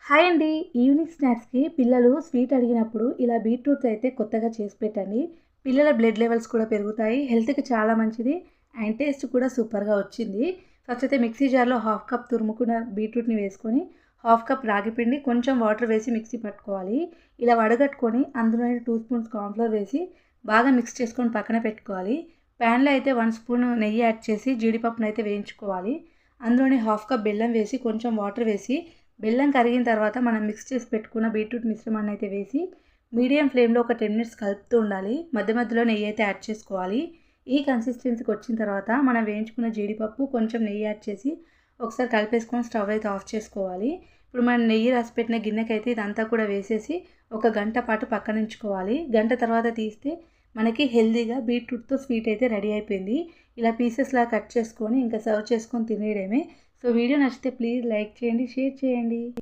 Hi అండి. Evening స్నాక్స్‌కి పిల్లలు sweet అడిగినప్పుడు ఇలా బీట్రూట్‌తో అయితే కొత్తగా చేసి పెట్టండి. పిల్లల బ్లడ్ లెవెల్స్ కూడా పెరుగుతాయి. హెల్త్‌కి చాలా మంచిది. అండ్ టేస్ట్ కూడా సూపర్‌గా వచ్చింది. ఫస్ట్ అయితే మిక్సీ జార్‌లో హాఫ్ కప్ తురుముకున్న బీట్రూట్‌ని వేసుకొని, హాఫ్ కప్ రాగి పిండి, కొంచెం వాటర్ వేసి మిక్సీ పట్టుకోవాలి. ఇలా వడగట్టుకొని అందులోనే 2 స్పూన్స్ కార్న్‌ఫ్లోర్ వేసి బాగా మిక్స్ చేసుకొని పక్కన పెట్టుకోవాలి. ప్యాన్‌లో అయితే 1 స్పూన్ నెయ్యి యాడ్ చేసి జీడిపప్పునైతే వేయించుకోవాలి. అందులోనే హాఫ్ కప్ బెల్లం వేసి కొంచెం వాటర్ వేసి బెల్లం కరిగిన తర్వాత మనం మిక్స్ చేసి పెట్టుకున్న బీట్రూట్ మిశ్రమాన్ని అయితే వేసి మీడియం ఫ్లేమ్లో ఒక 10 మినిట్స్ కలుపుతూ ఉండాలి. మధ్య మధ్యలో నెయ్యి అయితే యాడ్ చేసుకోవాలి. ఈ కన్సిస్టెన్సీకి వచ్చిన తర్వాత మనం వేయించుకున్న జీడిపప్పు కొంచెం నెయ్యి యాడ్ చేసి ఒకసారి కలిపేసుకొని స్టవ్ అయితే ఆఫ్ చేసుకోవాలి. ఇప్పుడు మనం నెయ్యి రాసి పెట్టిన గిన్నెకైతే ఇదంతా కూడా వేసేసి ఒక గంట పాటు పక్కన ఉంచుకోవాలి. గంట తర్వాత తీస్తే మనకి హెల్తీగా బీట్రూట్‌తో స్వీట్ అయితే రెడీ అయిపోయింది. ఇలా పీసెస్‌లా కట్ చేసుకొని ఇంకా సర్వ్ చేసుకొని తినేయడమే. సో వీడియో నచ్చితే ప్లీజ్ లైక్ చేయండి, షేర్ చేయండి.